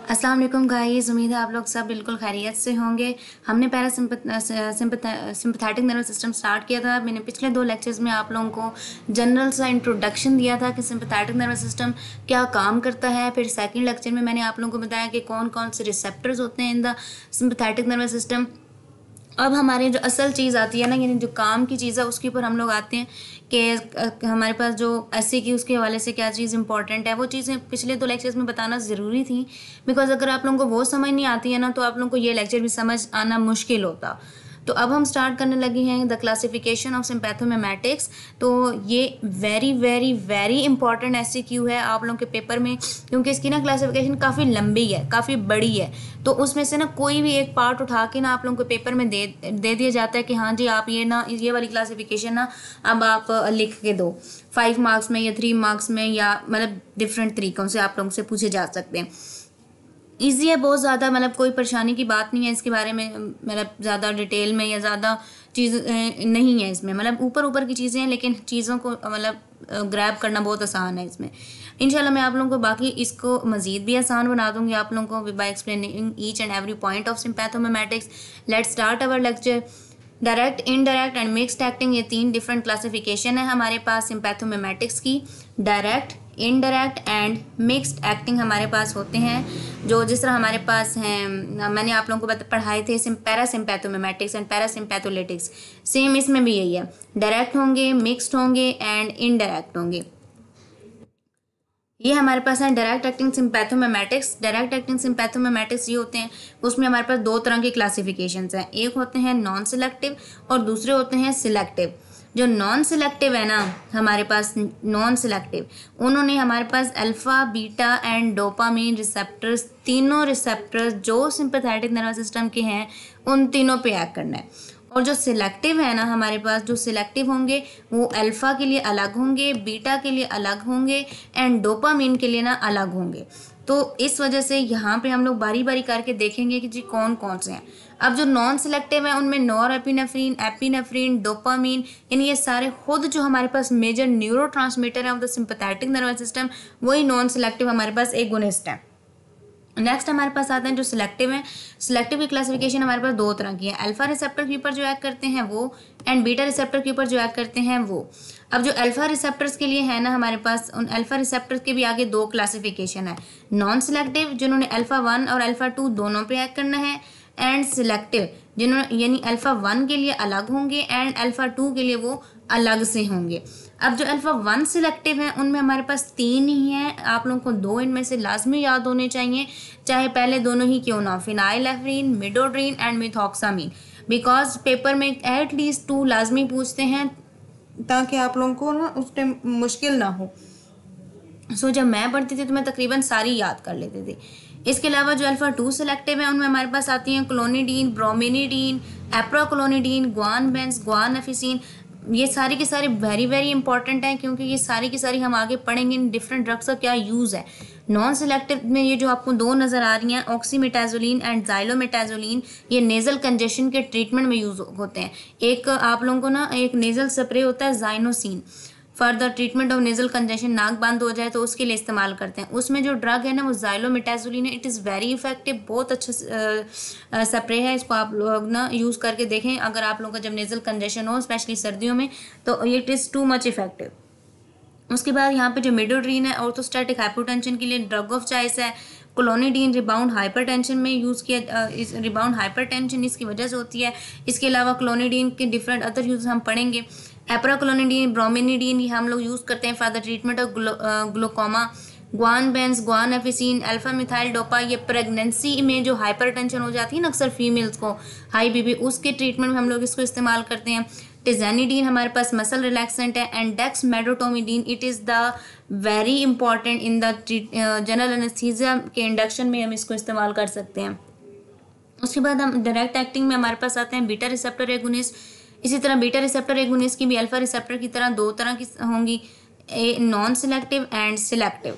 अस्सलाम वालेकुम गाइस, उम्मीद है आप लोग सब बिल्कुल खैरियत से होंगे। हमने सिंपैथेटिक नर्वस सिस्टम स्टार्ट किया था। मैंने पिछले 2 लेक्चर्स में आप लोगों को जनरल सा इंट्रोडक्शन दिया था कि सिंपैथेटिक नर्वस सिस्टम क्या काम करता है। फिर सेकंड लेक्चर में मैंने आप लोगों को बताया कि कौन कौन से रिसेप्टर्स होते हैं in the sympathetic nervous system. अब हमारी जो असल चीज़ आती है ना, यानी जो काम की चीज़ है, उसके ऊपर हम लोग आते हैं कि हमारे पास जो ऐसे की उसके हवाले से क्या चीज़ इंपॉर्टेंट है। वो चीज़ें पिछले 2 लेक्चर्स में बताना ज़रूरी थी, बिकॉज अगर आप लोगों को वो समझ नहीं आती है ना, तो आप लोगों को ये लेक्चर भी समझ आना मुश्किल होता। तो अब हम स्टार्ट करने लगे हैं द क्लासिफिकेशन ऑफ सिम्पैथोमिमेटिक्स। तो ये very very very important MCQ है आप लोगों के पेपर में, क्योंकि इसकी ना क्लासिफिकेशन काफ़ी लंबी है, काफ़ी बड़ी है। तो उसमें से ना कोई भी एक पार्ट उठा के ना आप लोगों को पेपर में दे दिया जाता है कि हाँ जी, आप ये वाली क्लासिफिकेशन ना अब आप लिख के दो 5 मार्क्स में या 3 मार्क्स में, या मतलब डिफरेंट तरीक़ों से आप लोगों से पूछे जा सकते हैं। ईजी है बहुत ज़्यादा, मतलब कोई परेशानी की बात नहीं है इसके बारे में, मतलब ज़्यादा डिटेल में या ज़्यादा चीज़ नहीं है इसमें। मतलब ऊपर ऊपर की चीज़ें हैं, लेकिन चीज़ों को मतलब ग्रैब करना बहुत आसान है इसमें। इंशाल्लाह मैं आप लोगों को बाकी इसको मज़ीद भी आसान बना दूंगी आप लोगों को by explaining each and every point of sympathomimetics. Let's start our lecture. Direct, indirect and mixed acting, ये 3 डिफरेंट क्लासिफिकेशन है हमारे पास सिम्पैथोमिमेटिक्स की। Direct, indirect and mixed acting हमारे पास होते हैं, जो जिस तरह हमारे पास हैं, मैंने आप लोगों को पढ़ाए थे पैरासिम्पैथोमिमेटिक्स एंड पैरासिम्पैथोलिटिक्स। सेम इसमें भी यही है, डायरेक्ट होंगे, मिक्स्ड होंगे एंड इनडायरेक्ट होंगे। ये हमारे पास है direct acting sympathomimetics. Direct acting sympathomimetics ये होते हैं, उसमें हमारे पास 2 तरह की क्लासिफिकेशंस हैं। एक होते हैं नॉन सिलेक्टिव और दूसरे होते हैं सिलेक्टिव। जो नॉन सिलेक्टिव है ना हमारे पास, नॉन सिलेक्टिव, उन्होंने हमारे पास alpha, beta and dopamine receptors, तीनों रिसेप्टर्स जो सिंपैथेटिक नर्वस सिस्टम के हैं उन तीनों पे एक्ट करना है। और जो सिलेक्टिव है ना हमारे पास, जो सिलेक्टिव होंगे वो अल्फ़ा के लिए अलग होंगे, बीटा के लिए अलग होंगे एंड डोपामीन के लिए ना अलग होंगे। तो इस वजह से यहाँ पे हम लोग बारी बारी करके देखेंगे कि जी कौन कौन से हैं। अब जो नॉन सिलेक्टिव हैं उनमें नॉरएपिनेफ्रिन, एपिनेफ्रिन, डोपामीन, यानी ये सारे खुद जो हमारे पास मेजर न्यूरोट्रांसमीटर है of the sympathetic nervous system, वही नॉन सिलेक्टिव हमारे पास एगोनिस्ट है। नेक्स्ट हमारे पास आते हैं जो सिलेक्टिव है। सिलेक्टिव की क्लासिफिकेशन हमारे पास 2 तरह की है, अल्फा रिसेप्टर के ऊपर जो एक्ट करते हैं वो, एंड बीटा रिसेप्टर के ऊपर जो एक्ट करते हैं वो। अब जो अल्फा रिसेप्टर्स के लिए है ना हमारे पास, उन अल्फा रिसेप्टर्स के भी आगे 2 क्लासिफिकेशन है। नॉन सिलेक्टिव जिन्होंने अल्फा 1 और अल्फा 2 दोनों पे एक्ट करना है, एंड सिलेक्टिव जिन्होंने यानी अल्फा 1 के लिए अलग होंगे एंड अल्फा 2 के लिए वो अलग से होंगे। अब जो अल्फा 1 सिलेक्टिव हैं उनमें हमारे पास 3 ही हैं, आप लोगों को 2 इनमें से लाजमी याद होने चाहिए, चाहे पहले दोनों ही क्यों ना, फिनाइलेफ्रिन, मिडोड्रीन एंड मिथॉक्सामीन, बिकॉज पेपर में एटलीस्ट 2 लाजमी पूछते हैं ताकि आप लोगों को ना उस टाइम मुश्किल ना हो। जब मैं पढ़ती थी तो मैं तकरीबन सारी याद कर लेती थी। इसके अलावा जो अल्फा 2 सिलेक्टिव है उनमें हमारे पास आती हैं क्लोनिडीन, ब्रोमिनिडीन, एप्राक्लोनिडीन, ग्वानबेंस, ग्वानएफिसिन। ये सारी की सारी वेरी वेरी इंपॉर्टेंट हैं, क्योंकि ये सारी की सारी हम आगे पढ़ेंगे इन डिफरेंट ड्रग्स का क्या यूज़ है। नॉन सिलेक्टिव में ये जो आपको 2 नज़र आ रही हैं, ऑक्सीमेटाजोलिन एंड जाइलोमेटाजोलिन, ये नेज़ल कंजेशन के ट्रीटमेंट में यूज़ होते हैं। एक आप लोगों को ना एक नेज़ल स्प्रे होता है जाइनोसिन, for the treatment of nasal congestion, नाक बंद हो जाए तो उसके लिए इस्तेमाल करते हैं। उसमें जो ड्रग है ना वो जाइलोमेटाजोलिन है। इट इज़ वेरी इफेक्टिव, बहुत अच्छा स्प्रे है, इसको आप लोग ना यूज़ करके देखें अगर आप लोगों का जब नेजल कंजेशन हो, स्पेशली सर्दियों में, तो it is too much effective. उसके बाद यहाँ पे जो मिडोड्रीन है ऑर्थोस्टैटिक हाइपोटेंशन के लिए ड्रग ऑफ चॉइस है। क्लोनिडीन रिबाउंड हाइपरटेंशन में यूज़ किया, इस रिबाउंड हाइपरटेंशन इसकी वजह से होती है। इसके अलावा क्लोनिडीन के डिफरेंट अदर यूज हम पढ़ेंगे। एप्राक्लोनिडीन, ब्रोमिनिडीन ये हम लोग यूज़ करते हैं for the treatment of glaucoma. Guanabenz, guanfacine, alpha methyl dopa, ये प्रेगनेंसी में जो हाइपरटेंशन हो जाती है ना अक्सर फीमेल्स को, हाई बीपी, उसके ट्रीटमेंट में हम लोग इसको इस्तेमाल करते हैं। टिजानिडीन हमारे पास मसल रिलैक्सेंट है, and dexmedetomidine, it is the very important in the general anaesthesia के इंडक्शन में हम इसको इस्तेमाल कर सकते हैं। उसके बाद हम डायरेक्ट एक्टिंग में हमारे पास आते हैं बीटा रिसेप्टर एगोनिस्ट। इसी तरह बीटा रिसेप्टर एगोनिस्ट की भी अल्फा रिसेप्टर की तरह 2 तरह की होंगी, non selective and selective.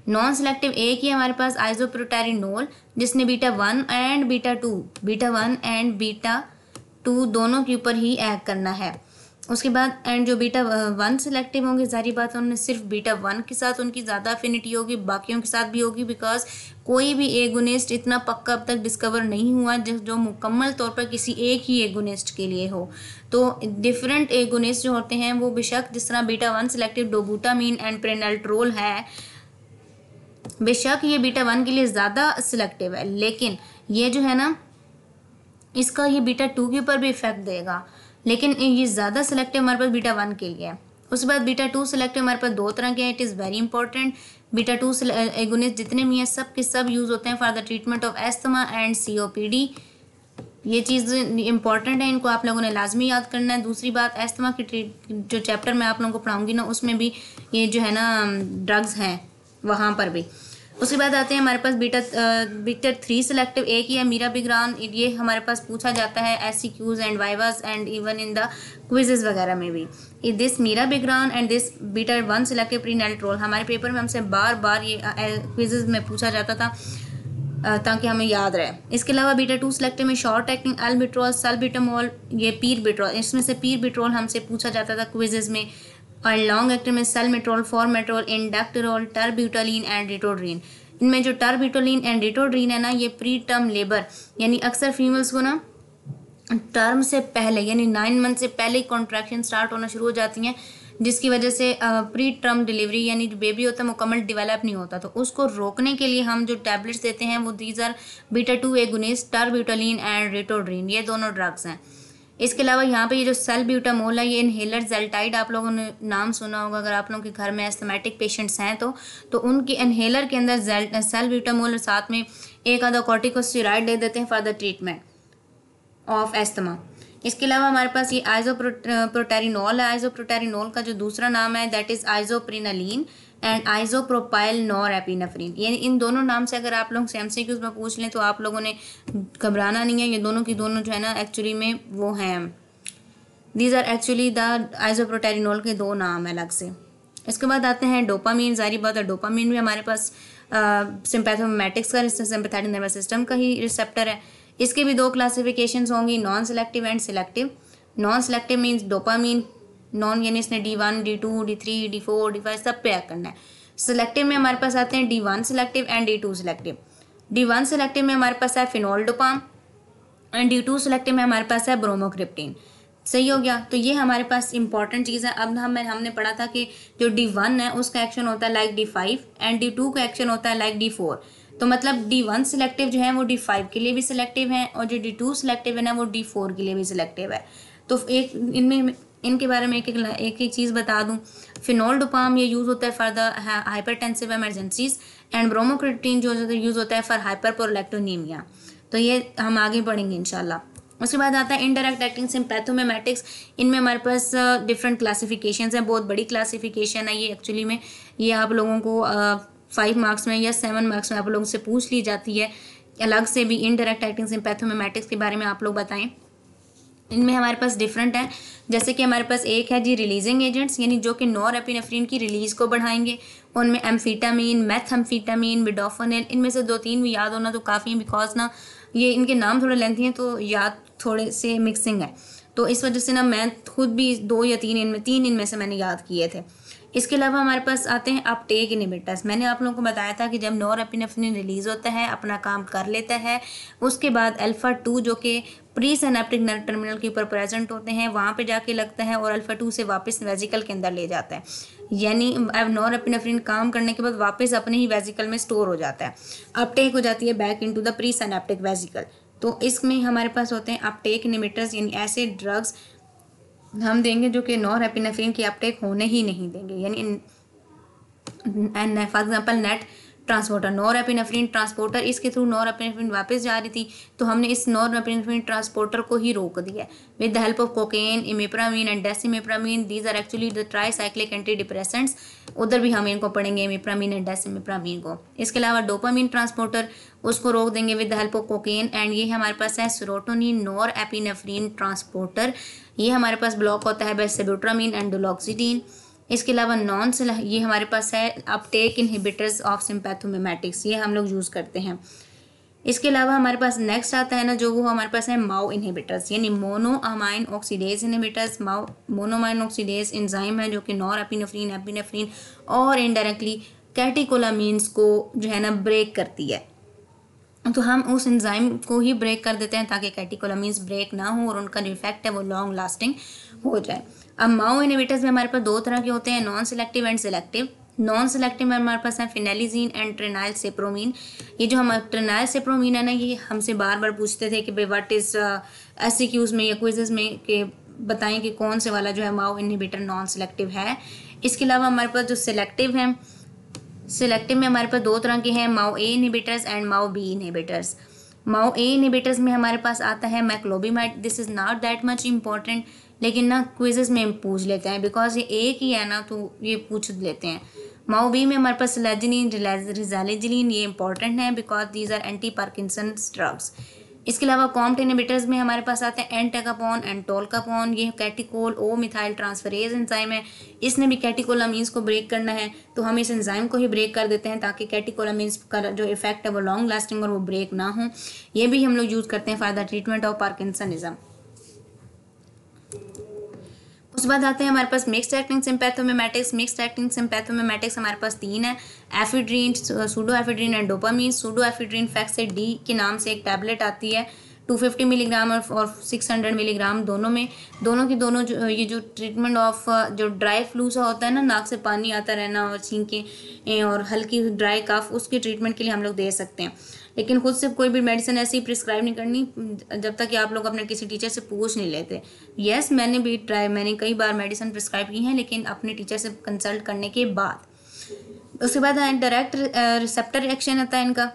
Non selective एक ही हमारे पास आइसोप्रोटेरिनोल, जिसने बीटा 1 एंड बीटा 2 दोनों के ऊपर ही एक्ट करना है। उसके बाद एंड जो बीटा 1 सिलेक्टिव होंगे, जारी बात है उनमें सिर्फ बीटा 1 के साथ उनकी ज़्यादा अफिनिटी होगी, बाकियों के साथ भी होगी, बिकॉज कोई भी एगोनिस्ट इतना पक्का अब तक डिस्कवर नहीं हुआ जो मुकम्मल तौर पर किसी एक ही एगोनिस्ट के लिए हो। तो डिफरेंट एगोनिस्ट जो होते हैं वो बेशक, जिस तरह बीटा 1 सिलेक्टिव डोबूटामीन एंड प्रेनल्ट्रोल है, बेशक ये बीटा 1 के लिए ज़्यादा सिलेक्टिव है, लेकिन ये जो है ना, इसका ये बीटा 2 के ऊपर भी इफेक्ट देगा, लेकिन ये ज़्यादा सिलेक्टिव हमारे पास बीटा 1 के लिए है। उसके बाद बीटा 2 सिलेक्टिव हमारे पास दो तरह के हैं, it is very important. Beta 2 agonist जितने भी हैं सब के सब यूज़ होते हैं for the treatment of asthma and COPD। ये चीज़ इंपॉर्टेंट है, इनको आप लोगों ने लाजमी याद करना है। दूसरी बात, एस्थमा की जो चैप्टर मैं आप लोगों को पढ़ाऊँगी ना, उसमें भी ये जो है ना ड्रग्स हैं, वहाँ पर भी। उसके बाद आते हैं हमारे पास बीटा 3 सिलेक्टिव, एक ही है मीराबिग्रान। ये हमारे पास पूछा जाता है SCQs and vivas and even in the quizzes वगैरह में भी। This mirabegron and this beta 1 selective prenalterol हमारे पेपर में हमसे बार बार ये क्विजेज में पूछा जाता था, ताकि हमें याद रहे। इसके अलावा बीटा 2 सिलेक्टिव में शॉर्ट एक्टिंग एल्बिट्रॉल, सल्बिटामोल, ये पीरबिट्रॉल, इसमें से पीरबिट्रॉल हमसे पूछा जाता था क्विजेज में। और लॉन्ग एक्टिंग में सेलमेट्रोल, फॉर्मेट्रोल, इंडक्टरॉल, टर्ब्यूटालीन एंड रिटोड्रीन। इनमें जो टर्ब्यूटालीन एंड रिटोड्रीन है ना, ये प्री टर्म लेबर, यानी अक्सर फीमेल्स को ना टर्म से पहले यानी 9 मंथ से पहले ही कॉन्ट्रैक्शन स्टार्ट होना शुरू हो जाती हैं, जिसकी वजह से प्री टर्म डिलीवरी यानी जो बेबी होता है मुकम्मल डेवलप नहीं होता। तो उसको रोकने के लिए हम जो टैबलेट्स देते हैं वो these are beta 2 agonist, terbutaline and ritodrine, ये दोनों ड्रग्स हैं। इसके अलावा यहाँ पे ये जो सेलब्यूटामोल है, ये इनहेलर जेल्टाइड, आप लोगों ने नाम सुना होगा अगर आप लोगों के घर में एस्थमेटिक पेशेंट्स हैं तो उनके इनहेलर के अंदर सेलब्यूटामोल और साथ में एक आधा कॉर्टिकोस्टेरॉइड दे देते हैं for the treatment of asthma. इसके अलावा हमारे पास ये आइसोप्रोटेरिनोल है। आइसोप्रोटेरिनोल का जो दूसरा नाम है that is isoprenaline and isopropyl norepinephrine. ये इन दोनों नाम से अगर आप लोग MCQs में पूछ लें तो आप लोगों ने घबराना नहीं है, ये दोनों की दोनों जो है ना एक्चुअली में वो हैं, दीज आर एक्चुअली द आइसोप्रोटेरिनोल के दो नाम है अलग से। इसके बाद आते हैं डोपामीन। जारी बात है डोपामीन भी हमारे पास सिंपैथोमिमेटिक्स का, सिंपैथेटिक नर्वस सिस्टम का ही रिसेप्टर है। इसके भी दो क्लासिफिकेशंस होंगी, non selective and selective. Non selective means dopamine non यानी इसने D1, D2, D3, D4, D5 सब पे एक्ट करना है। सिलेक्टिव में हमारे पास आते हैं D1 selective and D2 selective. D1 selective में हमारे पास है फिनोल्डोपाम एंड D2 सिलेक्टिव में हमारे पास है ब्रोमोक्रिप्टिन। सही हो गया। तो ये हमारे पास इंपॉर्टेंट चीज़ है। अब हमने पढ़ा था कि जो D1 है उसका एक्शन होता है लाइक D5 एंड D2 का एक्शन होता है लाइक D4। तो मतलब D1 सिलेक्टिव जो है वो D5 के लिए भी सिलेक्टिव है और जो D2 सिलेक्टिव है ना वो D4 के लिए भी सिलेक्टिव है। तो एक इनके बारे में एक चीज़ बता दूं, फिनोल्डोपाम ये यूज़ होता है for the hypertensive emergencies and bromocriptine जो यूज़ होता है फॉर हाइपरप्रोलैक्टोनीमिया। तो ये हम आगे पढ़ेंगे इंशाल्लाह। उसके बाद आता है इनडायरेक्ट एक्टिंग सिंपैथोमिमेटिक्स। इनमें हमारे पास डिफरेंट क्लासिफिकेशंस हैं, बहुत बड़ी क्लासिफिकेशन है ये एक्चुअली में। ये आप लोगों को 5 मार्क्स में या 7 मार्क्स में आप लोगों से पूछ ली जाती है अलग से भी। इनडायरेक्ट एक्टिंग सिंपैथोमिमेटिक्स के बारे में आप लोग बताएं। इनमें हमारे पास डिफरेंट है, जैसे कि हमारे पास एक है जी रिलीजिंग एजेंट्स, यानी जो कि नॉरएपिनेफ्रिन की रिलीज़ को बढ़ाएंगे। उनमें एम्फीटामीन, मेथएम्फीटामीन, मिडोफोनिल, इनमें से 2-3 भी याद होना तो काफ़ी है, बिकॉज ना ये इनके नाम थोड़े लेंथी हैं तो याद थोड़े से मिक्सिंग है, तो इस वजह से ना मैं खुद भी 2 या 3 इनमें से मैंने याद किए थे। इसके अलावा हमारे पास आते हैं अपटेक इनहिबिटर्स। मैंने आप लोगों को बताया था कि जब नॉरएपिनेफ्रिन रिलीज़ होता है, अपना काम कर लेता है, उसके बाद अल्फा-2 जो कि प्री सिनेप्टिक नर्व टर्मिनल के ऊपर प्रेजेंट होते हैं वहाँ पे जाके लगता है और अल्फा-2 से वापस वेजिकल के अंदर ले जाता है। यानी अब नॉरएपिनेफ्रिन काम करने के बाद वापस अपने ही वेजिकल में स्टोर हो जाता है, अपटेक हो जाती है back into the pre synaptic vesicle. तो इसमें हमारे पास होते हैं अपटेक इनहिबिटर्स, यानी ऐसे ड्रग्स हम देंगे जो कि नॉरएपिनेफ्रिन की अपटेक होने ही नहीं देंगे। यानी for example net transporter, norepinephrine transporter, इसके थ्रू नॉरएपिनेफ्रिन वापस जा रही थी तो हमने इस नॉरएपिनेफ्रिन ट्रांसपोर्टर को ही रोक दिया with the help of cocaine, imipramine and desipramine. These are actually the tricyclic anti depressants. उधर भी हम इनको पढ़ेंगे, इमिप्रामीन एंड डेसिमिप्रामीन को। इसके अलावा डोपामीन ट्रांसपोर्टर, उसको रोक देंगे with the help of cocaine. And ये हमारे पास है सेरोटोनिन नॉरएपिनेफ्रिन ट्रांसपोर्टर, ये हमारे पास ब्लॉक होता है बाय सिबुट्रामीन एंड डुलोक्सिडीन। इसके अलावा ये हमारे पास है अपटेक इनहिबिटर्स ऑफ सिंपैथोमिमेटिक्स, ये हम लोग यूज़ करते हैं। इसके अलावा हमारे पास नेक्स्ट आता है ना जो वो हमारे पास है माओ इनहिबिटर्स, यानी monoamine oxidase inhibitors. Monoamine oxidase enzyme है जो कि नॉर एपिनेफ्रिन, एपिनेफ्रिन और इनडायरेक्टली कैटेकोलामीन्स को जो है ना ब्रेक करती है। तो हम उस एंजाइम को ही ब्रेक कर देते हैं ताकि कैटेकोलामीन्स ब्रेक ना हो और उनका जो इफेक्ट है वो लॉन्ग लास्टिंग हो जाए। अब माओ इनहिबिटर्स में हमारे पास दो तरह के होते हैं, non selective and selective. Non selective में हमारे पास है फिनेलिजीन एंड ट्रेनाइल सेप्रोमीन। ये जो हम ट्रेनाइल सेप्रोमीन है ना, ये हमसे बार बार पूछते थे कि भाई व्हाट इज एससीक्यूज में या क्विजेज में कि बताएं कि कौन से वाला जो है माओ इनहिबिटर नॉन सिलेक्टिव है। इसके अलावा हमारे पास जो सिलेक्टिव है, सिलेक्टिव में हमारे पास दो तरह के हैं, MAO A inhibitors and MAO B inhibitors. MAO A inhibitors में हमारे पास आता है moclobemide. This is not that much important, लेकिन ना क्विजेस में पूछ लेते हैं बिकॉज ये एक ही है ना तो ये पूछ लेते हैं। माओ बी में हमारे पास सिलेजिनिन, रिजालिजिलिन, ये इंपॉर्टेंट है because these are anti Parkinson drugs. इसके अलावा कॉम्ट इनहिबिटर्स में हमारे पास आते हैं एंटाकापोन एंड टोल्कापोन। ये कैटिकोल ओ मिथाइल ट्रांसफरेज एंजाइम है, इसने भी कैटिकोलामीन्स को ब्रेक करना है तो हम इस एंजाइम को ही ब्रेक कर देते हैं ताकि कैटिकोलामीन्स का जो इफेक्ट है वो लॉन्ग लास्टिंग और वो ब्रेक ना हो। ये भी हम लोग यूज़ करते हैं for the treatment of parkinsonism. उसके बाद आते हैं हमारे पास mixed acting sympathomimetics. Mixed acting sympathomimetics हमारे पास तीन है, ephedrine, pseudo ephedrine and dopamine. Pseudo ephedrine फैक्सेट डी के नाम से एक टैबलेट आती है 250 मिलीग्राम और 600 मिलीग्राम दोनों में। दोनों की दोनों जो ये जो ट्रीटमेंट ऑफ जो ड्राई फ्लू सा होता है ना, नाक से पानी आता रहना और छींकें और हल्की ड्राई कफ, उसके ट्रीटमेंट के लिए हम लोग दे सकते हैं। लेकिन खुद से कोई भी मेडिसिन ऐसी प्रिस्क्राइब नहीं करनी जब तक कि आप लोग अपने किसी टीचर से पूछ नहीं लेते। यस, मैंने कई बार मेडिसिन प्रिस्क्राइब की हैं लेकिन अपने टीचर से कंसल्ट करने के बाद। उसके बाद डायरेक्ट रिसेप्टर रिएक्शन आता है इनका,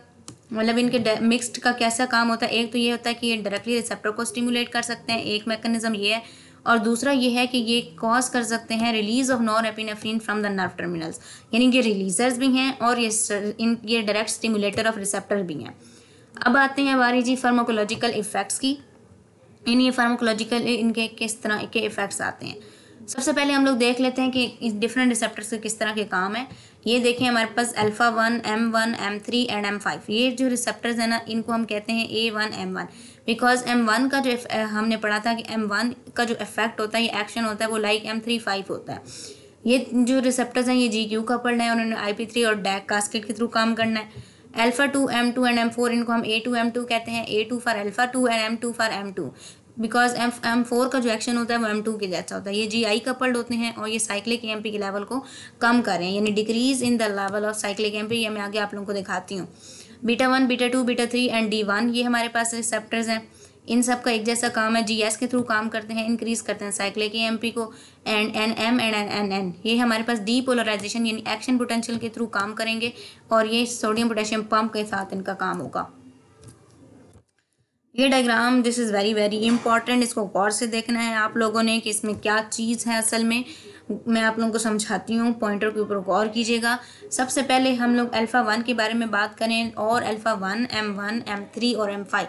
मतलब इनके मिक्स्ड का कैसा काम होता है। एक तो ये होता है कि ये डायरेक्टली रिसेप्टर को स्टिमुलेट कर सकते हैं, एक मैकेनिज्म ये है, और दूसरा ये है कि ये कॉज कर सकते हैं release of nor epinephrine from the nerve terminals, यानी कि रिलीजर्स भी हैं और ये डायरेक्ट स्टिमुलेटर ऑफ रिसेप्टर भी हैं। अब आते हैं हमारी जी फार्माकोलॉजिकल इफेक्ट्स की। ये फार्माकोलॉजिकल इनके किस तरह के इफेक्ट्स आते हैं। सबसे पहले हम लोग देख लेते हैं कि इस डिफरेंट रिसेप्टर्स के किस तरह के काम है। ये देखें हमारे पास alpha 1, M1, M3 and M5, ये जो रिसेप्टर्स हैं ना इनको हम कहते हैं A1, M1, बिकॉज M1 का जो हमने पढ़ा था कि M1 का जो इफेक्ट होता है, ये एक्शन होता है, वो लाइक M3, 5 होता है। ये जो रिसेप्टर्स हैं ये GQ कपल्ड हैं और उन्होंने IP3 और डैक कास्केट के थ्रू काम करना है। अल्फ़ा 2, M2 एंड M4 इनको हम A2, M2 कहते हैं, A2 for alpha 2 and M2 for M2, because M4 का जो एक्शन होता है वो M2 के जैसा होता है। ये GI कपल्ड होते हैं और ये साइक्लिक EMP के लेवल को कम कर रहे हैं, यानी decrease in the level of cyclic EMP। ये मैं आगे आप लोगों को दिखाती हूँ। Beta 1, beta 2, beta 3 and D1 ये हमारे पास रिसेप्टर्स हैं। इन सब का एक जैसा काम है, GS के थ्रू काम करते हैं, इंक्रीज करते हैं साइक्लिक EMP को। एंड NM एंड NN ये हमारे पास डीपोलराइजेशन यानी एक्शन पोटेंशियल के थ्रू काम करेंगे और ये सोडियम पोटेशियम पंप के साथ इनका काम होगा। ये diagram this is very very important, इसको गौर से देखना है आप लोगों ने कि इसमें क्या चीज़ है। असल में मैं आप लोगों को समझाती हूँ, पॉइंटर के ऊपर गौर कीजिएगा। सबसे पहले हम लोग अल्फ़ा 1 के बारे में बात करें और अल्फ़ा 1, M1, M3 और M5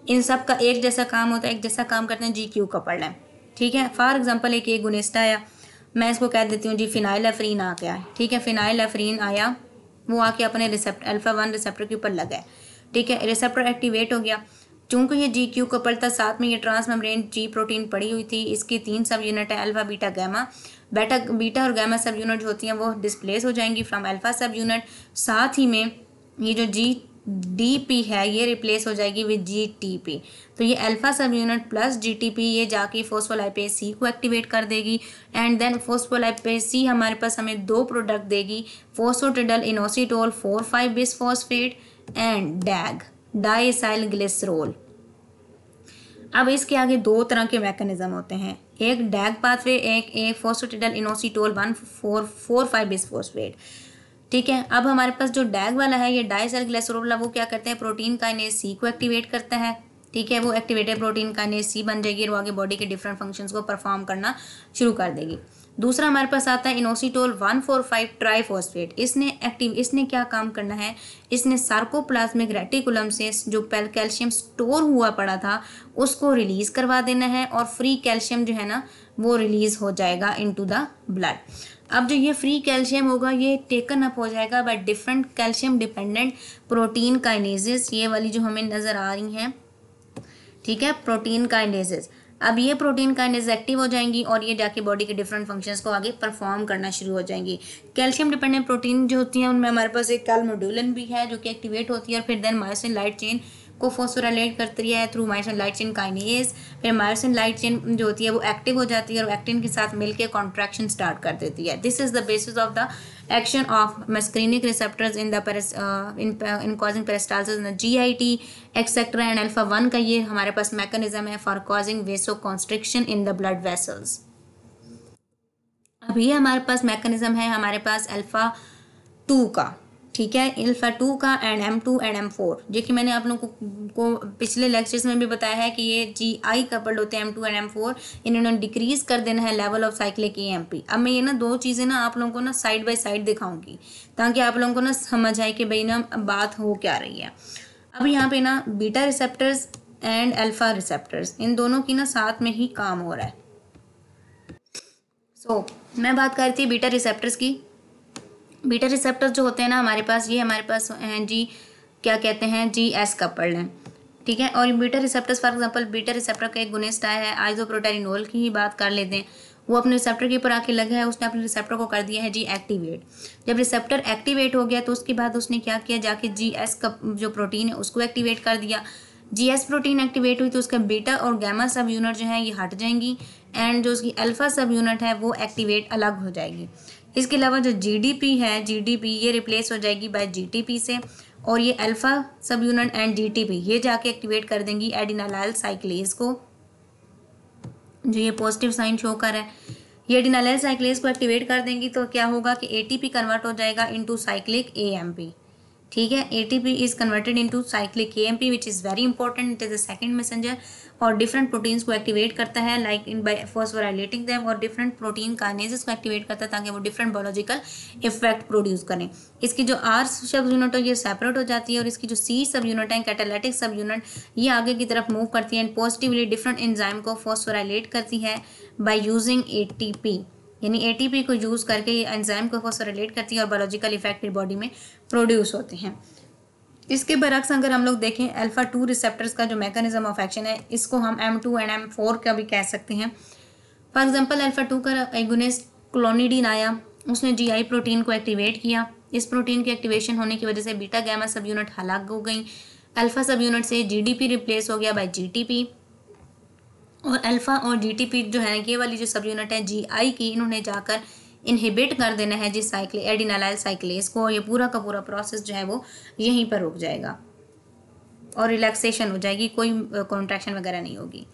इन सब का एक जैसा काम होता है, एक जैसा काम करते हैं, GQ कपल्ड है। ठीक है, फॉर एग्जांपल एक गुनिस्ट आया, मैं इसको कह देती हूँ जी फिनाइलेफ्रीन आ गया है। ठीक है, फिनाइलेफ्रीन आया, वो आके अपने रिसेप्टर अल्फ़ा 1 रिसेप्टर के ऊपर लगा है। ठीक है, रिसेप्टर एक्टिवेट हो गया। चूँकि ये GQ कपल्ड था, साथ में ये ट्रांसमेम्ब्रेन G प्रोटीन पड़ी हुई थी, इसकी 3 सब यूनिट है, अल्फ़ा, बीटा, गैमा। बीटा और गैमा सब यूनिट होती हैं वो डिस्प्लेस हो जाएंगी फ्रॉम अल्फ़ा सब यूनिट। साथ ही में ये जो GDP है ये रिप्लेस हो जाएगी विद GTP। तो ये अल्फ़ा सब यूनिट प्लस GTP ये जाके फोस्फोलाइपेज C को एक्टिवेट कर देगी एंड देन फोस्फोलाइपेज C हमारे पास हमें 2 प्रोडक्ट देगी, phosphatidyl inositol 4,5 bisphosphate and DAG diacyl glycerol. अब इसके आगे 2 तरह के मैकेनिज्म होते हैं, एक डैग पाथवे, एक फोस्फोटिडाइल इनोसिटोल 1,4,5 बिसफॉस्फेट। ठीक है, अब हमारे पास जो डैग वाला है ये डाइसाइल ग्लिसरोल, वो क्या करते हैं, प्रोटीन काइनेज C को एक्टिवेट करता है। ठीक है, वो एक्टिवेटेड प्रोटीन काइनेज C बन जाएगी और वो आगे बॉडी के डिफरेंट फंक्शंस को परफॉर्म करना शुरू कर देगी। दूसरा हमारे पास आता है इनोसिटोल 1,4,5 ट्राइफॉस्फेट। इसने क्या काम करना है, इसने सार्कोप्लाज्मिक रेटिकुलम से जो कैल्शियम स्टोर हुआ पड़ा था उसको रिलीज़ करवा देना है और फ्री कैल्शियम जो है ना वो रिलीज़ हो जाएगा इनटू द ब्लड। अब जो ये फ्री कैल्शियम होगा ये टेकन अप हो जाएगा by different calcium dependent protein kinases, ये वाली जो हमें नज़र आ रही हैं, ठीक है, प्रोटीन काइनेजेस। अब ये प्रोटीन काइनेज एक्टिव हो जाएंगी और ये जाके बॉडी के डिफरेंट फंक्शंस को आगे परफॉर्म करना शुरू हो जाएंगी। कैल्शियम डिपेंडेंट प्रोटीन जो होती हैं उनमें हमारे पास एक कैलमोडुलिन भी है जो कि एक्टिवेट होती है और फिर देन मायोसिन लाइट चेन को फॉस्फोराइलेट करती है through myosin light chain kinase. फिर मायोसिन लाइट चेन जो होती है वो एक्टिव हो जाती है और एक्टिन के साथ मिलकर कॉन्ट्रैक्शन स्टार्ट कर देती है। This is the basis of the action of muscarinic receptors in the in causing peristalsis in GIT etcetera and alpha 1 का ये हमारे पास मैकेनिज्म है for causing vasoconstriction in the blood vessels. अब ये हमारे पास मैकेनिज्म है हमारे पास अल्फा 2 का, ठीक है, अल्फा 2 का एंड M2 एंड M4, जो कि मैंने आप लोगों को पिछले लेक्चर्स में भी बताया है कि ये GI कपल्ड होते हैं M2 एंड M4। इन्होंने डिक्रीज कर देना है लेवल ऑफ साइक्लिक AMP। अब मैं ये ना दो चीज़ें ना आप लोगों को ना साइड बाय साइड दिखाऊंगी ताकि आप लोगों को ना समझ आए कि भाई ना बात हो क्या रही है। अब यहाँ पे ना beta receptors and alpha receptors इन दोनों की ना साथ में ही काम हो रहा है। मैं बात कर रही थी बीटा रिसेप्टर्स की। बीटा रिसेप्टर्स जो होते हैं ना हमारे पास, ये हमारे पास हैं जी, क्या कहते हैं, GS कपल्ड हैं, ठीक है। और beta receptors for example beta receptor का एक गुनिस्ट आया है आइसोप्रोटेरिनोल की ही बात कर लेते हैं। वो अपने रिसेप्टर के ऊपर आके लगा है, उसने अपने रिसेप्टर को कर दिया है जी एक्टिवेट। जब रिसेप्टर एक्टिवेट हो गया तो उसके बाद उसने क्या किया, जाके GS का जो प्रोटीन है उसको एक्टिवेट कर दिया। GS प्रोटीन एक्टिवेट हुई तो उसका बीटा और गैमा सब यूनिट जो है ये हट जाएंगी एंड जो उसकी अल्फा सब यूनिट है वो एक्टिवेट अलग हो जाएगी। इसके अलावा जो GDP है, GDP ये रिप्लेस हो जाएगी बाय GTP से और ये अल्फा सब यूनिट एंड GTP ये जाके एक्टिवेट कर देंगी एडिनालाइल साइक्लेज को, जो ये पॉजिटिव साइन शो कर रहा है। ये एडिनालाइल साइक्लेज को एक्टिवेट कर देंगी तो क्या होगा कि ATP कन्वर्ट हो जाएगा इनटू साइक्लिक AMP, ठीक है। ATP is converted into cyclic AMP which is very important, it is a second messenger और डिफरेंट प्रोटीन्स को एक्टिवेट करता है लाइक इन बाय फॉस्फोराइलेटिंग देम, और डिफरेंट प्रोटीन काइनेजेस को एक्टिवेट करता है ताकि वो डिफरेंट बायोलॉजिकल इफेक्ट प्रोड्यूस करें। इसकी जो R सब यूनिट है ये सेपरेट हो जाती है और इसकी जो C सब यूनिट है कैटालिटिक सब यूनिट ये आगे की तरफ मूव करती है एंड पॉजिटिवली डिफरेंट एंजाइम को फॉस्फोराइलेट करती है बाय यूजिंग ATP, यानी ATP को यूज़ करके ये एंजाइम को फॉस्फोराइलेट करती है और बायोलॉजिकल इफेक्ट फिर बॉडी में प्रोड्यूस होते हैं। इसके बरक्स अगर हम लोग देखें अल्फा 2 रिसेप्टर्स का जो मैकेनिज्म ऑफ एक्शन है इसको हम M2 एंड M4 का भी कह सकते हैं। फॉर एग्जांपल अल्फा 2 का एगोनिस्ट क्लोनिडीन आया, उसने GI प्रोटीन को एक्टिवेट किया। इस प्रोटीन के एक्टिवेशन होने की वजह से बीटा गैमा सब यूनिट हलाक हो गई, अल्फा सब यूनिट से GDP रिप्लेस हो गया बाय GTP और अल्फा और GTP जो है ये वाली जो सब यूनिट है GI की इन्होंने जाकर इनहिबिट कर देना है जिस एडिनालाइल साइक्लेज को। ये पूरा का पूरा प्रोसेस जो है वो यहीं पर रुक जाएगा और रिलैक्सेशन हो जाएगी, कोई कॉन्ट्रैक्शन वगैरह नहीं होगी।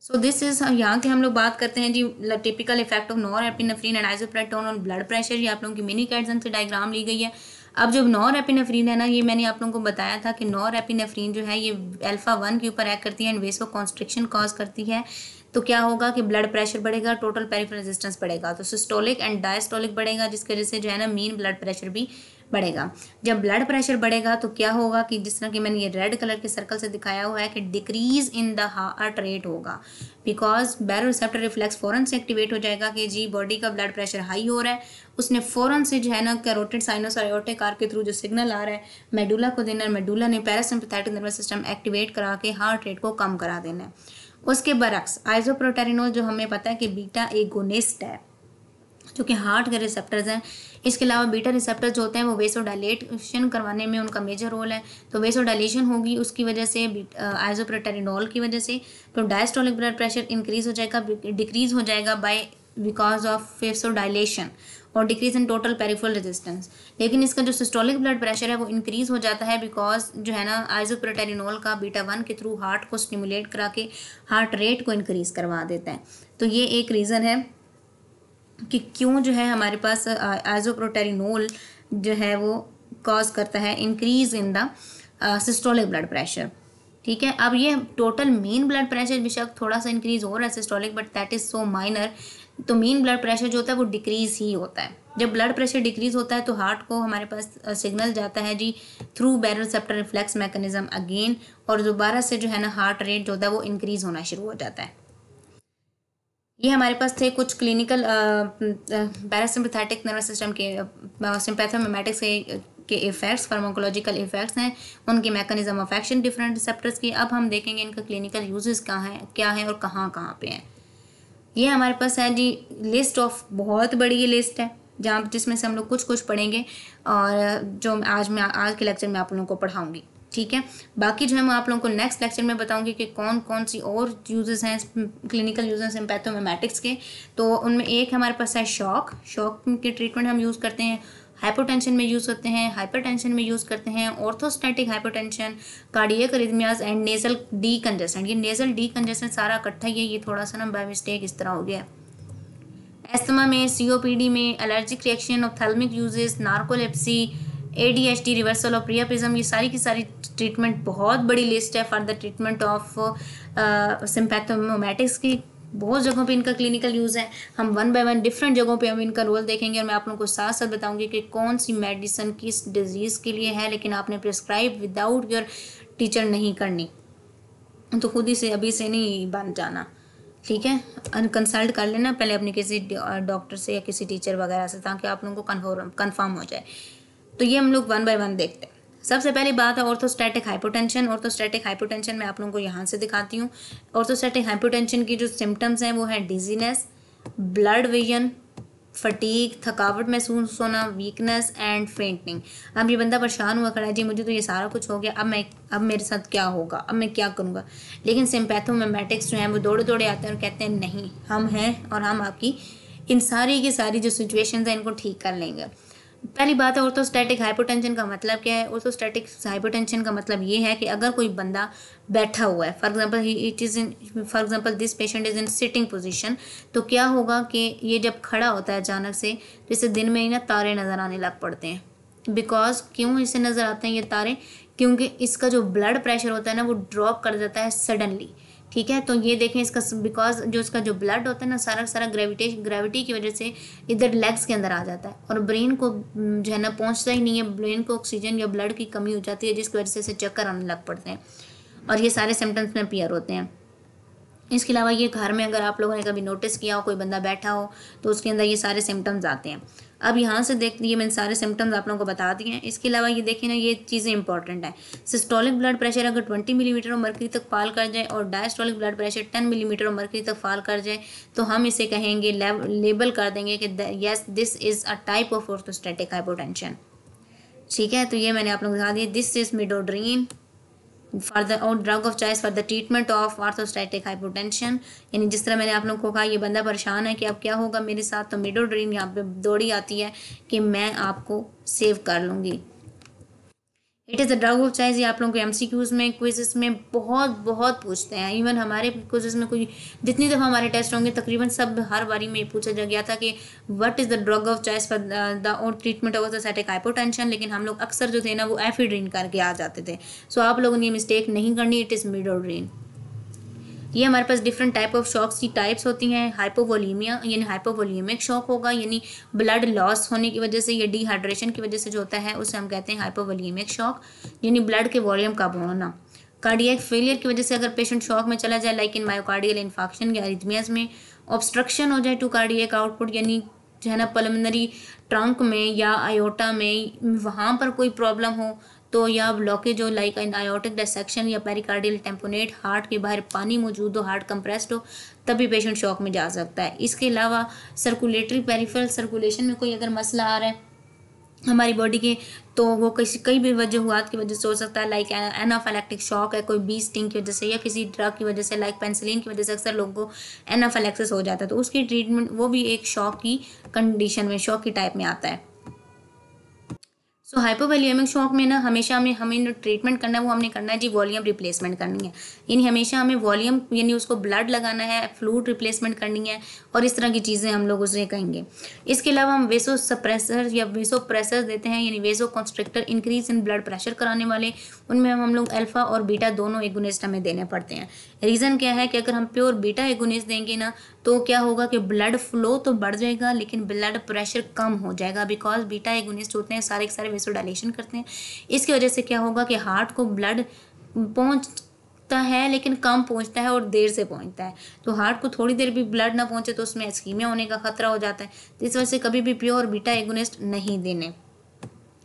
सो दिस इज यहाँ के हम लोग बात करते हैं जी typical effect of norepinephrine and isoproterenol on blood pressure. ये आप लोगों की मिनी कैटसन से डायग्राम ली गई है। अब जब नॉरएपिनेफ्रिन है ना, ये मैंने आप लोगों को बताया था कि नॉरएपिनेफ्रिन जो है ये अल्फा 1 के ऊपर एक्ट करती है एंड वेसोकॉन्स्ट्रिक्शन कॉज करती है। तो क्या होगा कि ब्लड प्रेशर बढ़ेगा, टोटल पेरिफेरल रेजिस्टेंस बढ़ेगा, तो सिस्टोलिक एंड डायस्टोलिक बढ़ेगा जिसकी वजह से जो है ना मीन ब्लड प्रेशर भी बढ़ेगा। जब ब्लड प्रेशर बढ़ेगा तो क्या होगा कि जिस तरह कि मैंने ये रेड कलर के सर्कल से दिखाया हुआ है कि decrease in the heart rate होगा बिकॉज बैरोरिसेप्टर रिफ्लेक्स फ़ौरन से एक्टिवेट हो जाएगा कि जी बॉडी का ब्लड प्रेशर हाई हो रहा है, उसने फ़ौरन से जो है ना कैरोटिड साइनस और एओर्टिक आर्क के थ्रू जो सिग्नल आ रहा है मेडुला को देना है, मेडुला ने पैरासिम्पैथेटिक नर्वस सिस्टम एक्टिवेट करा के हार्ट रेट को कम करा देना है। उसके बरक्स आइसोप्रोटेरिनोल जो हमें पता है कि बीटा एगोनिस्ट है जो कि हार्ट के रिसेप्टर्स हैं। इसके अलावा बीटा रिसेप्टर्स जो होते हैं वो वेसोडाइलेशन करवाने में उनका मेजर रोल है, तो वेसोडाइलेशन होगी उसकी वजह से आइसोप्रोटेरिनोल की वजह से, तो डायस्टोलिक ब्लड प्रेशर इंक्रीज हो जाएगा, डिक्रीज हो जाएगा बाय बिकॉज ऑफ वेसोडाइलेशन और decrease in total peripheral resistance. लेकिन इसका जो सिस्टोलिक ब्लड प्रेशर है वो इंक्रीज हो जाता है बिकॉज जो है ना आइसोप्रोटेरिनोल का बीटा 1 के थ्रू हार्ट को स्टिमुलेट करा के हार्ट रेट को इंक्रीज करवा देता है। तो ये एक रीज़न है कि क्यों जो है हमारे पास आइसोप्रोटेरिनोल जो है वो कॉज करता है increase in the systolic blood pressure, ठीक है। अब ये टोटल मीन ब्लड प्रेशर बेशक थोड़ा सा इंक्रीज हो रहा है systolic, but that is so minor. तो मीन ब्लड प्रेशर जो होता है वो डिक्रीज ही होता है। जब ब्लड प्रेशर डिक्रीज होता है तो हार्ट को हमारे पास सिग्नल जाता है जी through baroreceptor reflex mechanism again, और दोबारा से जो है ना हार्ट रेट जो होता है वो इंक्रीज होना शुरू हो जाता है। ये हमारे पास थे कुछ क्लिनिकल पैरासिम्पैथेटिक नर्वस सिस्टम के सिम्पैथोमिमेटिक्स के इफ़ेक्ट्स, फार्माकोलॉजिकल इफ़ेक्ट्स हैं, उनकी mechanism of action different receptors की। अब हम देखेंगे इनका क्लिनिकल यूजेस क्या है और कहाँ कहाँ पे हैं। ये हमारे पास है जी लिस्ट ऑफ, बहुत बड़ी ये लिस्ट है जहाँ जिसमें से हम लोग कुछ कुछ पढ़ेंगे और जो आज के लेक्चर में आप लोगों को पढ़ाऊँगी, ठीक है। बाकी जो है मैं आप लोगों को नेक्स्ट लेक्चर में बताऊंगी कि कौन कौन सी और यूजेस हैं क्लिनिकल यूजेस सिम्पैथोमिमेटिक्स के। तो उनमें एक हमारे पास है शॉक के ट्रीटमेंट हम यूज़ करते हैं, हाइपोटेंशन में यूज़ करते हैं, हाइपरटेंशन में यूज़ करते हैं, orthostatic hypotension, cardiac अरिथमियाज and nasal decongestion. ये नेजल डीकंजेशन सारा इकट्ठा ही है, ये थोड़ा सा ना बाय मिस्टेक इस तरह हो गया। एस्थमा में, सीओपीडी में, allergic reaction, ophthalmic uses, narcolepsy, ADHD, reversal of priapism, ये सारी की सारी ट्रीटमेंट, बहुत बड़ी लिस्ट है for the treatment of sympathomimetics की। बहुत जगहों पे इनका क्लिनिकल यूज़ है। हम वन बाय वन डिफरेंट जगहों पे हम इनका रोल देखेंगे और मैं आप लोगों को साथ साथ बताऊंगी कि कौन सी मेडिसिन किस डिजीज़ के लिए है, लेकिन आपने प्रिस्क्राइब विदाउट योर टीचर नहीं करनी, तो खुद ही से अभी से नहीं बन जाना, ठीक है। कंसल्ट कर लेना पहले अपने किसी डॉक्टर से या किसी टीचर वगैरह से, ताकि आप लोगों को कन्फर्म हो जाए। तो ये हम लोग वन बाय वन देखते हैं। सबसे पहली बात है ऑर्थोस्टैटिक हाइपोटेंशन। ऑर्थोस्टैटिक हाइपोटेंशन मैं आप लोगों को यहाँ से दिखाती हूँ। ऑर्थोस्टैटिक हाइपोटेंशन की जो सिम्टम्स हैं वो हैं डिजीनेस, ब्लड विजन, फटीक, थकावट महसूस होना, वीकनेस एंड फेंटिंग। अब ये बंदा परेशान हुआ खड़ा है, जी मुझे तो ये सारा कुछ हो गया, अब मेरे साथ क्या होगा, अब मैं क्या करूँगा। लेकिन सिम्पैथोमिमेटिक्स जो हैं वो दौड़े दौड़े आते हैं और कहते हैं नहीं, हम हैं और हम आपकी इन सारी की सारी जो सिचुएशंस हैं इनको ठीक कर लेंगे। पहली बात है ऑर्थोस्टैटिक हाइपोटेंशन का मतलब क्या है। ऑर्थोस्टैटिक हाइपोटेंशन का मतलब ये है कि अगर कोई बंदा बैठा हुआ है, for example this patient is in sitting position, तो क्या होगा कि ये जब खड़ा होता है अचानक से, जैसे दिन में ही ना तारे नज़र आने लग पड़ते हैं। बिकॉज क्यों इसे नज़र आते हैं ये तारे, क्योंकि इसका जो ब्लड प्रेशर होता है ना वो ड्रॉप कर जाता है सडनली, ठीक है। तो ये देखें इसका बिकॉज जो इसका जो ब्लड होता है ना सारा ग्रेविटी की वजह से इधर लेग्स के अंदर आ जाता है और ब्रेन को जो है ना पहुंचता ही नहीं है, ब्रेन को ऑक्सीजन या ब्लड की कमी हो जाती है, जिसकी वजह से इसे चक्कर आने लग पड़ते हैं और ये सारे सिम्टम्स में अपीयर होते हैं। इसके अलावा ये घर में अगर आप लोगों ने कभी नोटिस किया हो, कोई बंदा बैठा हो तो उसके अंदर ये सारे सिम्टम्स आते हैं। अब यहाँ से देख लिए मैंने सारे सिम्टम्स आप लोगों को बता दिए हैं। इसके अलावा ये देखिए ना, ये चीज़ें इंपॉर्टेंट हैं। सिस्टोलिक ब्लड प्रेशर अगर 20 मिलीमीटर ऑफ मर्करी तक फॉल कर जाए और diastolic blood pressure 10 millimetre of mercury तक फॉल कर जाए तो हम इसे कहेंगे, लेबल कर देंगे कि yes this is a type of orthostatic hypotension, ठीक है। तो ये मैंने आप लोगों को बता दिया। दिस इज मिडोड्रीन फॉर द और drug of choice for the treatment of orthostatic hypotension. यानी जिस तरह मैंने आप लोगों को कहा ये बंदा परेशान है कि अब क्या होगा मेरे साथ, तो मिडोड्रीन यहाँ पे दौड़ी आती है कि मैं आपको सेव कर लूँगी। It is the drug of choice. ये आप लोगों को MCQs में, क्विज़ में बहुत बहुत पूछते हैं। इवन हमारे क्विज़ में कोई जितनी दफ़ा हमारे टेस्ट होंगे तकरीबन सब हर बारी में पूछा जा गया था कि what is the drug of choice for the और ट्रीटमेंट ऑफ ऑर्थोस्टैटिक हाइपोटेंशन, लेकिन हम लोग अक्सर जो थे ना वो एफिड्रीन करके आ जाते थे। सो आप लोगों ने ये मिस्टेक नहीं करनी, इट इज़ मिडोड्रीन। ये हमारे पास डिफरेंट टाइप ऑफ शॉक्स की टाइप्स होती हैं। हाइपोवोलीमिया यानी हाइपोवोलीमिक शॉक होगा, यानी ब्लड लॉस होने की वजह से या डिहाइड्रेशन की वजह से जो होता है उसे हम कहते हैं हाइपोवोलीमिक शॉक, यानी ब्लड के वॉल्यूम कम होना। कार्डियक फेलियर की वजह से अगर पेशेंट शॉक में चला जाए, लाइक इन मायोकार्डियल इन्फाक्शन या अरिथमियाज में, ऑब्स्ट्रक्शन हो जाए टू कार्डियक आउटपुट, यानी जो है ना पल्मोनरी ट्रंक में या आयोटा में वहाँ पर कोई प्रॉब्लम हो तो, या ब्लॉकेज हो लाइक इन आयोटिक डिसेक्शन या पेरिकार्डियल टेम्पोनेट, हार्ट के बाहर पानी मौजूद हो, हार्ट कंप्रेस्ड हो, तभी पेशेंट शॉक में जा सकता है। इसके अलावा सर्कुलेटरी पेरिफेरल सर्कुलेशन में कोई अगर मसला आ रहा है हमारी बॉडी के, तो वो कई भी वजूहात की वजह से हो सकता है, लाइक एनाफाइलेक्टिक शॉक है, कोई बी स्टिंग की वजह से या किसी ड्रग की वजह से, लाइक पेनिसिलिन की वजह से अक्सर लोगों को एनाफाइलेक्सिस हो जाता है, तो उसकी ट्रीटमेंट वो भी एक शॉक की कंडीशन में, शॉक की टाइप में आता है। सो हाइपोवोलीमिक शॉक में ना हमेशा हमें ट्रीटमेंट करना है वो हमने करना है जी वॉल्यूम रिप्लेसमेंट करनी है, यानी हमेशा हमें वॉल्यूम यानी उसको ब्लड लगाना है, फ्लूइड रिप्लेसमेंट करनी है और इस तरह की चीज़ें हम लोग उसे कहेंगे। इसके अलावा हम वेसो सप्रेसर या वेसो प्रेसर देते हैं, यानी vaso constrictor increase in blood pressure कराने वाले, उनमें हम लोग अल्फा और बीटा दोनों एगोनिस्ट हमें देने पड़ते हैं। रीज़न क्या है कि अगर हम प्योर बीटा एगोनिस्ट देंगे ना तो क्या होगा कि ब्लड फ्लो तो बढ़ जाएगा लेकिन ब्लड प्रेशर कम हो जाएगा, बिकॉज बीटा एगोनिस्ट होते हैं सारे वेसोडाइलेशन करते हैं। इसकी वजह से क्या होगा कि हार्ट को ब्लड पहुंचता है लेकिन कम पहुंचता है और देर से पहुंचता है। तो हार्ट को थोड़ी देर भी ब्लड ना पहुंचे तो उसमें इस्कीमिया होने का खतरा हो जाता है। तो इस वजह से कभी भी प्योर बीटा एगोनिस्ट नहीं देने।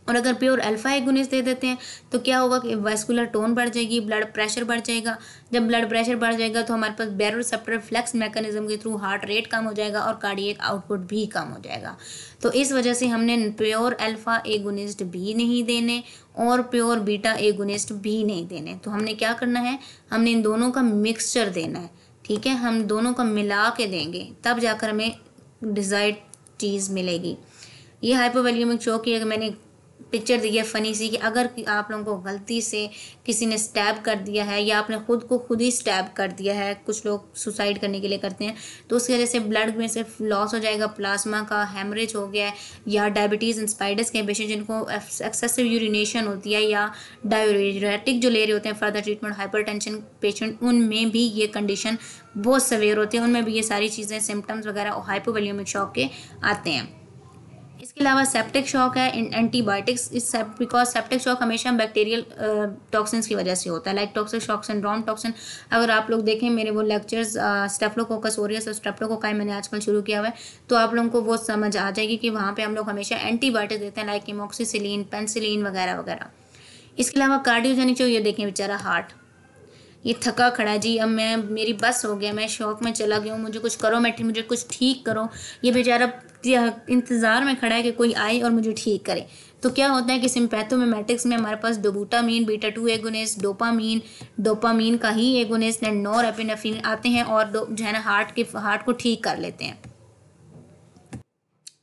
और अगर प्योर अल्फा एगोनिस्ट दे देते हैं तो क्या होगा कि वास्कुलर टोन बढ़ जाएगी, ब्लड प्रेशर बढ़ जाएगा। जब ब्लड प्रेशर बढ़ जाएगा तो हमारे पास बैरोरेसेप्टर फ्लेक्स मैकेनिज्म के थ्रू हार्ट रेट कम हो जाएगा और कार्डियक आउटपुट भी कम हो जाएगा। तो इस वजह से हमने प्योर अल्फा एगोनिस्ट भी नहीं देने और प्योर बीटा एगोनिस्ट भी नहीं देने। तो हमने क्या करना है, हमने इन दोनों का मिक्सचर देना है। ठीक है, हम दोनों का मिला के देंगे तब जाकर हमें डिज़ायर्ड चीज़ मिलेगी। ये हाइपोवॉल्यूमिक शॉक की मैंने पिक्चर दी है फनी सी कि अगर आप लोगों को गलती से किसी ने स्टैब कर दिया है या आपने खुद को खुद ही स्टैब कर दिया है, कुछ लोग सुसाइड करने के लिए करते हैं, तो उसकी वजह से ब्लड में से लॉस हो जाएगा, प्लाज्मा का हेमरेज हो गया है, या डायबिटीज़ इंस्पाइडस के पेशेंट जिनको एक्सेसिव यूरिनेशन होती है या डायूरेटिक जो ले रहे होते हैं फर्दर ट्रीटमेंट, हाइपरटेंशन पेशेंट, उनमें भी ये कंडीशन बहुत सवेयर होती है, उनमें भी ये सारी चीज़ें सिम्टम्स वगैरह हाइपोवॉल्यूमिक शॉक के आते हैं। इसके अलावा सेप्टिक शॉक है, एंटीबायोटिक्स इस बिकॉज सेप्टिक शॉक हमेशा बैक्टीरियल टॉक्सिन्स की वजह से होता है, like toxic shock syndrome toxin. अगर आप लोग देखें मेरे वो लेक्चर्स स्टेफ्लोकोकस ऑरियस और स्ट्रेप्टोकोकाई मैंने आजकल शुरू किया हुआ है, तो आप लोगों को वो समझ आ जाएगी कि वहाँ पे हम लोग हमेशा एंटीबायोटिक देते हैं, लाइक एमोक्सिसिलिन, पेनिसिलिन वगैरह वगैरह। इसके अलावा कार्डियोजेनिक जो ये देखें बेचारा हार्ट ये थका खड़ा है जी, अब मैं मेरी बस हो गया, मैं शौक में चला गया हूँ, मुझे कुछ करो, मुझे कुछ ठीक करो। ये बेचारा इंतज़ार में खड़ा है कि कोई आए और मुझे ठीक करे। तो क्या होता है कि सिम्पैथोमिमेटिक्स में हमारे पास डोबूटामीन, बीटा 2 एगोनिस्ट, डोपामीन का ही एगोनिस्ट एंड नॉरएपिनेफ्रिन आते हैं और जो है ना हार्ट को ठीक कर लेते हैं।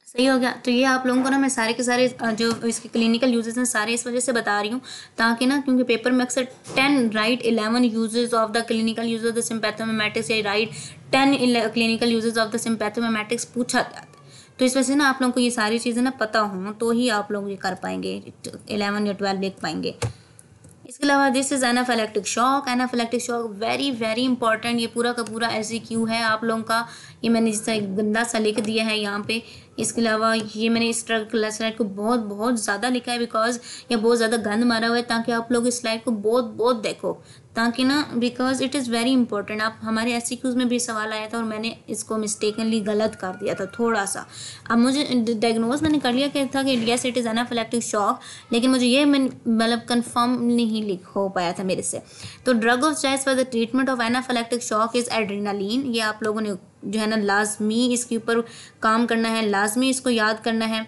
सही हो गया। तो ये आप लोगों को ना मैं सारे के सारे जो इसके क्लिनिकल यूजेस हैं सारे इस वजह से बता रही हूँ ताकि ना, क्योंकि पेपर में अक्सर 10 write 11 uses of the clinical use of the sympathomimetics या write 10 clinical uses of the sympathomimetics पूछा जाता है। तो इस वजह से ना आप लोगों को ये सारी चीज़ें ना पता हों तो ही आप लोग ये कर पाएंगे, 11 या 12 लिख पाएंगे। इसके अलावा this is anaphylactic shock. Anaphylactic shock very very important, ये पूरा का पूरा एमसीक्यू है आप लोगों का, ये मैंने जिस गंदा सा लिख दिया है यहाँ पे। इसके अलावा ये मैंने इस स्लाइड को बहुत बहुत ज़्यादा लिखा है बिकॉज ये बहुत ज़्यादा गंद मारा हुआ है, ताकि आप लोग इस स्लाइड को बहुत बहुत देखो, ताकि ना because it is very important. आप हमारे एमसीक्यूज में भी सवाल आया था और मैंने इसको मिस्टेकनली गलत कर दिया था थोड़ा सा। अब मुझे डायग्नोज मैंने कर लिया था कि yes it is anaphylactic shock, लेकिन मुझे ये मतलब कंफर्म नहीं लिख हो पाया था मेरे से। तो drug of choice for the treatment of anaphylactic shock is adrenaline. ये आप लोगों ने जो है ना लाजमी इसके ऊपर काम करना है, लाजमी इसको याद करना है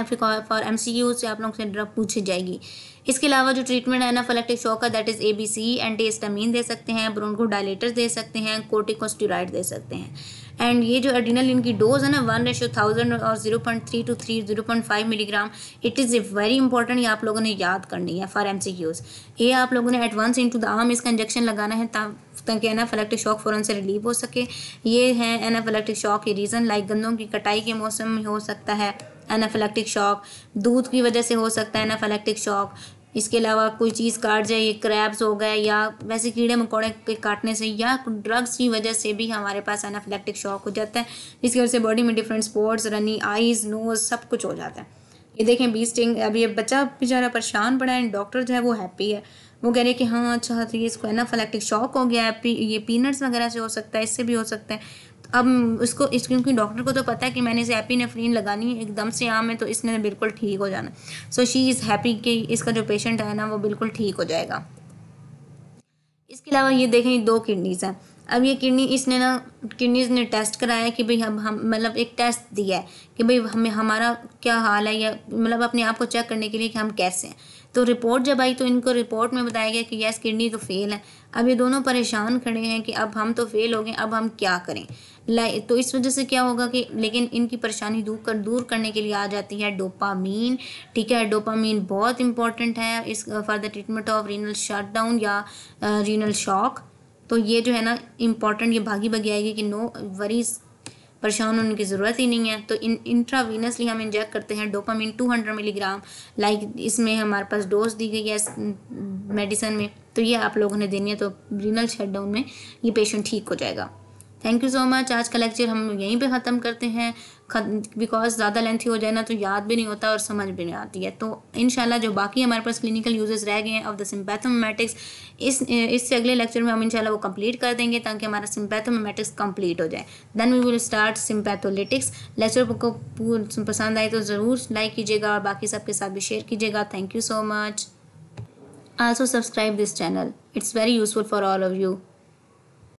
फॉर एमसीक्यू से आप लोगों से ड्रग पूछी जाएगी। इसके अलावा जो ट्रीटमेंट है एनाफिलैक्टिक शॉक का दैट इज़ ABC, एंटीहिस्टामिन दे सकते हैं, ब्रोंकोडायलेटर्स दे सकते हैं, कोर्टिकोस्टेरॉइड दे सकते हैं। एंड ये जो एड्रेनालिन की डोज है ना 1:1000 और 0.3 to 0.5 milligram, it is very important, ये आप लोगों ने याद करनी है फॉर MCQs। ये आप लोगों ने एडवांस इनटू द आर्म इसका इंजेक्शन लगाना है ताकि एनाफिलैक्टिक शॉक फ़ौरन से रिलीव हो सके। ये है एनाफिलैक्टिक शॉक के रीज़न, लाइक गंदों की कटाई के मौसम में हो सकता है एनाफिलैक्टिक शॉक, दूध की वजह से हो सकता है एनाफिलैक्टिक शॉक। इसके अलावा कोई चीज़ काट जाए, ये क्रैब्स हो गए या वैसे कीड़े मकोड़े के काटने से या ड्रग्स की वजह से भी हमारे पास एनाफिलैक्टिक शॉक हो जाता है, जिसकी वजह से बॉडी में different spots, runny eyes, nose सब कुछ हो जाता है। ये देखें बी स्टिंग, अब ये बच्चा बेचारा परेशान पड़ा है, डॉक्टर जो है वो हैप्पी है, वो कह रहे हैं कि हाँ अच्छा तो ये इसको एनाफिलैक्टिक शॉक हो गया है, ये पीनट्स वगैरह से हो सकता है, इससे भी हो सकता है। अब उसको क्योंकि डॉक्टर को तो पता है कि मैंने इसे एपिनेफ्रिन लगानी है एकदम से आम है, तो इसने बिल्कुल ठीक हो जाना। सो शी इज़ हैप्पी कि इसका जो पेशेंट है ना वो बिल्कुल ठीक हो जाएगा। इसके अलावा ये देखें 2 किडनीज़ हैं। अब ये किडनीज़ ने टेस्ट कराया कि भाई हम मतलब एक टेस्ट दिया है कि भाई हमें हमारा क्या हाल है, या मतलब अपने आप को चेक करने के लिए कि हम कैसे हैं। तो रिपोर्ट जब आई तो इनको रिपोर्ट में बताया गया कि यस किडनी तो फेल है। अब ये दोनों परेशान खड़े हैं कि अब हम तो फेल हो गए, अब हम क्या करें। तो इस वजह से क्या होगा कि लेकिन इनकी परेशानी दूर करने के लिए आ जाती है डोपामीन। ठीक है, डोपामीन बहुत इंपॉर्टेंट है इस for the treatment of renal shutdown या रीनल शॉक। तो ये जो है ना इम्पॉर्टेंट, ये भागी आएगी कि नो वरीज, परेशान होने की ज़रूरत ही नहीं है। तो इंट्रावीनसली हम इंजेक्ट करते हैं डोपामीन 200 मिलीग्राम, लाइक इसमें हमारे पास डोज दी गई है मेडिसिन में, तो ये आप लोगों ने देनी है, तो रीनल शटडाउन में ये पेशेंट ठीक हो जाएगा। Thank you so much. आज का लेक्चर हम यहीं पे ख़त्म करते हैं, बिकॉज ज़्यादा लेंथी हो जाए ना तो याद भी नहीं होता और समझ भी नहीं आती है। तो इंशाल्लाह जो बाकी हमारे पास क्लिनिकल यूजेस रह गए हैं ऑफ द सिम्पैथोमिमेटिक्स, इससे अगले लेक्चर में हम इंशाल्लाह वो कंप्लीट कर देंगे ताकि हमारा सिम्पैथोमिमेटिक्स कंप्लीट हो जाए। Then we will start sympatholytics. Lecture को पसंद आए तो ज़रूर लाइक कीजिएगा और बाकी सबके साथ भी शेयर कीजिएगा। Thank you so much. Also subscribe this channel. It's very useful for all of you.